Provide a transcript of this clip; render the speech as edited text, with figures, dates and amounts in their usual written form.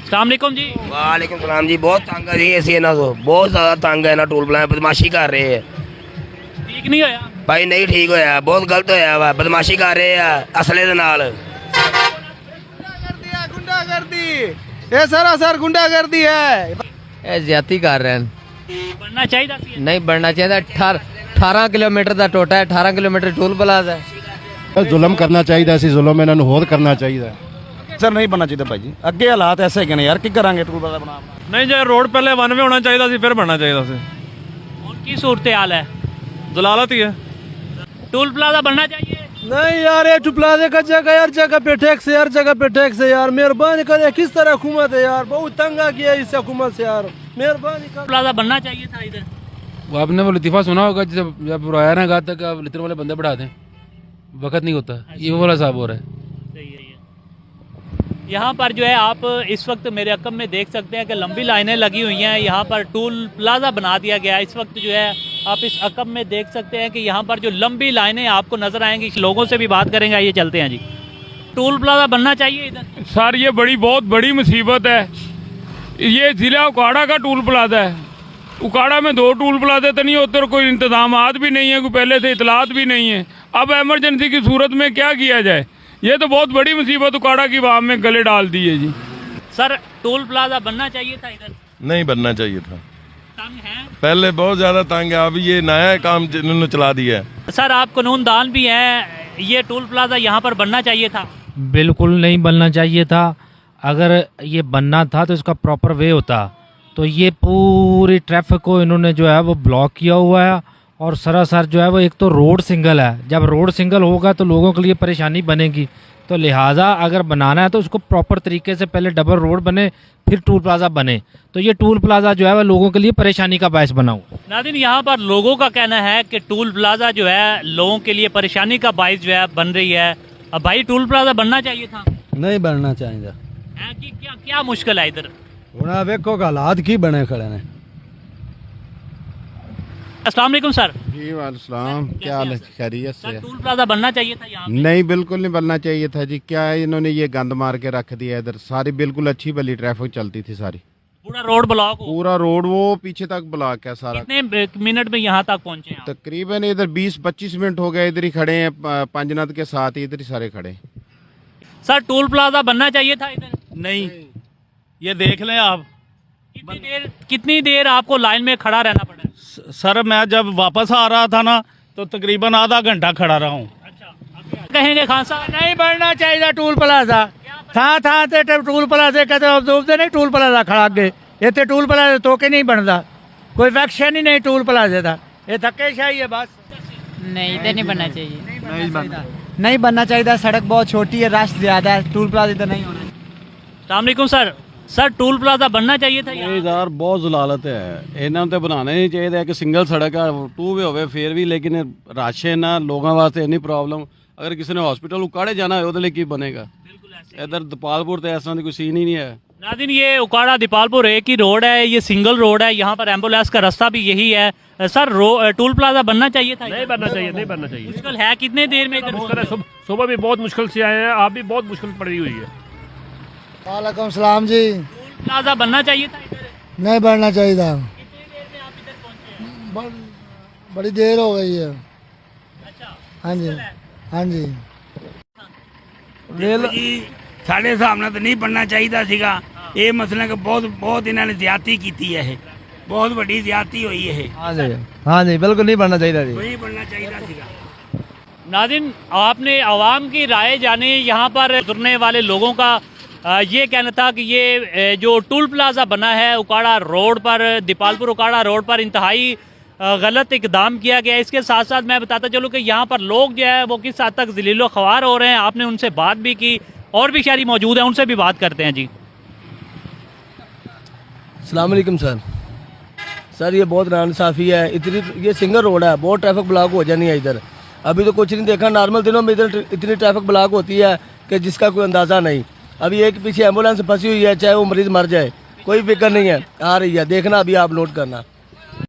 अस्सलामुअलैकुम जी। वालेकुम सलाम जी। बहुत तंग है जी ਅਸੀਂ ਇਹਨਾਂ ਤੋਂ ਬਹੁਤ ਜ਼ਿਆਦਾ ਤੰਗ ਹੈ ਨਾ ਟੂਲ ਪਲਾਜ਼ਾ ਬਦਮਾਸ਼ੀ ਕਰ ਰਹੇ ਹੈ ठीक नहीं होया ਭਾਈ ਨਹੀਂ ਠੀਕ ਹੋਇਆ ਬਹੁਤ ਗਲਤ ਹੋਇਆ ਵਾ ਬਦਮਾਸ਼ੀ ਕਰ ਰਹੇ ਆ ਅਸਲੇ ਦੇ ਨਾਲ गुंडागर्दी ये सरासर गुंडागर्दी है। ਇਹ ਜ਼ਿਆਤੀ ਕਰ ਰਹੇ ਹਨ। बनना चाहिए था। ਨਹੀਂ ਬਣਨਾ ਚਾਹੀਦਾ। 18 ਕਿਲੋਮੀਟਰ ਦਾ ਟੋਟਾ ਹੈ, 18 ਕਿਲੋਮੀਟਰ ਟੂਲ ਪਲਾਜ਼ਾ ਹੈ। ਜ਼ੁਲਮ ਕਰਨਾ ਚਾਹੀਦਾ ਸੀ, ਜ਼ੁਲਮ ਇਹਨਾਂ ਨੂੰ ਹੋਰ ਕਰਨਾ ਚਾਹੀਦਾ। सर नहीं बनना चाहिए भाई जी, अगे हालात ऐसे है यार की करांगे टूल प्लाजा बना नहीं जो रोड पहले वन वे होना चाहिए ਸੀ, ਫਿਰ बनना चाहिए ਸੀ। और की सूरत हाल है? जलालत ही है। टूल प्लाजा बनना चाहिए। नहीं यार, ये टूल प्लाजा का जगह हर जगह पे टैक्स है, हर जगह पे टैक्स है यार। मेहरबानी करे, किस तरह हुकूमत है यार, बहुत तंग आ गया इस हुकूमत से यार, मेहरबानी कर। प्लाजा बनना चाहिए था इधर। वो आपने वो लतीफ़ा सुना होगा, जब रोयाना कहा था कि लिटर वाले बंदे बढ़ा दें, वक्त नहीं होता, ये वो वाला साहब हो रहा है। यहाँ पर जो है आप इस वक्त मेरे अकम में देख सकते हैं कि लंबी लाइनें लगी हुई हैं। यहाँ पर टूल प्लाजा बना दिया गया है। इस वक्त जो है आप इस अकम में देख सकते हैं कि यहाँ पर जो लंबी लाइनें आपको नज़र आएंगी। लोगों से भी बात करेंगे, आइए चलते हैं जी। टूल प्लाजा बनना चाहिए इधर। सर ये बहुत बड़ी मुसीबत है। ये ज़िला उकाड़ा का टूल प्लाजा है। उकाड़ा में 2 टूल प्लाजे तो नहीं होते और कोई इंतजामात भी नहीं है, कोई पहले से इतलात भी नहीं है। अब एमरजेंसी की सूरत में क्या किया जाए? ये तो बहुत बड़ी मुसीबत उकाड़ा की वाम में गले डाल दी है जी। सर टूल प्लाजा बनना चाहिए था इधर। नहीं बनना चाहिए था। तंग है पहले बहुत ज़्यादा तंग है, अभी ये नया काम जिन्होंने चला दिया है। सर आप कानूनदान भी हैं, ये टूल प्लाजा यहाँ पर बनना चाहिए था। बिल्कुल नहीं बनना चाहिए था। अगर ये बनना था तो इसका प्रॉपर वे होता। तो ये पूरी ट्रैफिक को इन्होंने जो है वो ब्लॉक किया हुआ है। और सरासर जो है वो एक तो रोड सिंगल है, जब रोड सिंगल होगा तो लोगों के लिए परेशानी बनेगी। तो लिहाजा अगर बनाना है तो उसको प्रॉपर तरीके से पहले डबल रोड बने, फिर टूल प्लाजा बने। तो ये टूल प्लाजा जो है वो लोगों के लिए परेशानी का बायस बना हुआ। नाज़रीन यहाँ पर लोगों का कहना है कि टूल प्लाजा जो है लोगों के लिए परेशानी का बायस जो है बन रही है। अब भाई टूल प्लाजा बनना चाहिए था। नहीं बनना चाहिए। कि क्या मुश्किल है इधर? हुण वेखो हालात की बने खड़े ने। अस्सलाम वालेकुम सर। जी वालेकुम, क्या हाल है? खैरियत से? टूल प्लाजा बनना चाहिए था यहाँ पे। नहीं, बिल्कुल नहीं बनना चाहिए था जी। क्या है, इन्होंने ये गंद मार के रख दिया इधर। सारी बिल्कुल अच्छी भली ट्रैफिक चलती थी, सारी पूरा रोड ब्लॉक हो। पूरा रोड वो पीछे तक ब्लॉक है सारा। कितने मिनट में यहाँ तक पहुँचे आप? तकरीबन इधर 20-25 मिनट हो गए, इधर ही खड़े हैं। पंजनद के साथ ही इधर ही सारे खड़े। सर टूल प्लाजा बनना चाहिए था इधर। नहीं, ये देख लें आप। कितनी देर आपको लाइन में खड़ा रहना पड़ा? सर मैं जब वापस आ रहा था ना तो तकरीबन आधा घंटा खड़ा रहा हूँ। कहेंगे खान साहब नहीं बनना चाहिए टूल प्लाजा। था टूल प्लाजे कहते नहीं, टूल प्लाजा खड़ा अगे इतने टूल प्लाजा तो के नहीं बनता। कोई वैक्शन ही नहीं टूल प्लाजे का, ये धक्केशाही है बस। नहीं इधर नहीं बनना चाहिए। नहीं बनना चाहिए। सड़क बहुत छोटी है, रश ज्यादा है, टूल प्लाजा इधर नहीं होना। अस्सलाम वालेकुम सर। सर टूल प्लाजा बनना चाहिए था यहाँ। यार बहुत जलालत है, इन्हों तो बनाने नहीं चाहिए कि सिंगल सड़क है, 2 वे होवे फिर भी, लेकिन रश है ना लोगों वास्ते इन्नी प्रॉब्लम। अगर किसी ने हॉस्पिटल उकाड़े जाना हो तो लिए की बनेगा? इधर दीपालपुर तो ऐसा कोई सीन ही नहीं है। नाज़रीन ये उकाड़ा दीपालपुर एक ही रोड है, ये सिंगल रोड है। यहाँ पर एम्बुलेंस का रास्ता भी यही है। सर टूल प्लाजा बनना चाहिए था। नहीं बनना चाहिए, नहीं बनना चाहिए। मुश्किल है कितने देर में इधर? सुबह भी बहुत मुश्किल से आए हैं, आप भी बहुत मुश्किल पड़ी हुई है। वालेकुम सलाम जी। प्लाजा बनना चाहिए था इधर। नहीं बनना चाहिए था। कितनी देर में आप इधर पहुँचे? बड़ी देर हो गई है। अच्छा हाँ जी, हाँ जी। ਸਾਡੇ ਹਿਸਾਬ ਨਾਲ ਤਾਂ ਨਹੀਂ ਬਣਨਾ ਚਾਹੀਦਾ ਸੀਗਾ ਇਹ ਮਸਲਾ ਕਿ ਬਹੁਤ ਇਹਨਾਂ ਨੇ ਜ਼ਿਆਦਤੀ ਕੀਤੀ ਹੈ। ਇਹ ਬਹੁਤ ਵੱਡੀ ਜ਼ਿਆਦਤੀ ਹੋਈ ਹੈ। हाँ जी बिल्कुल नहीं बनना चाहिए जी। ਨਹੀਂ ਬਣਨਾ ਚਾਹੀਦਾ ਸੀਗਾ। नाज़रीन आपने आवाम की राय जाने। यहाँ पर उतरने वाले लोगों का ये कहना था कि ये जो टूल प्लाजा बना है उकाड़ा रोड पर, दीपालपुर उकाड़ा रोड पर, इंतहाई गलत इकदाम किया गया। इसके साथ साथ मैं बताता चलूँ कि यहाँ पर लोग जो है वो किस हद तक ज़लीलो ख्वार हो रहे हैं। आपने उनसे बात भी की, और भी शहरी मौजूद हैं, उनसे भी बात करते हैं जी। अस्सलाम वालेकुम सर। सर ये बहुत नाइंसाफ़ी है, इतनी ये सिंगल रोड है, बहुत ट्रैफिक ब्लॉक हो जानी है इधर। अभी तो कुछ नहीं देखा, नॉर्मल दिनों में इधर इतनी ट्रैफिक ब्लॉक होती है कि जिसका कोई अंदाज़ा नहीं। अभी एक पीछे एम्बुलेंस फंसी हुई है, चाहे वो मरीज़ मर जाए कोई फिक्र नहीं है, आ रही है, देखना अभी आप नोट करना।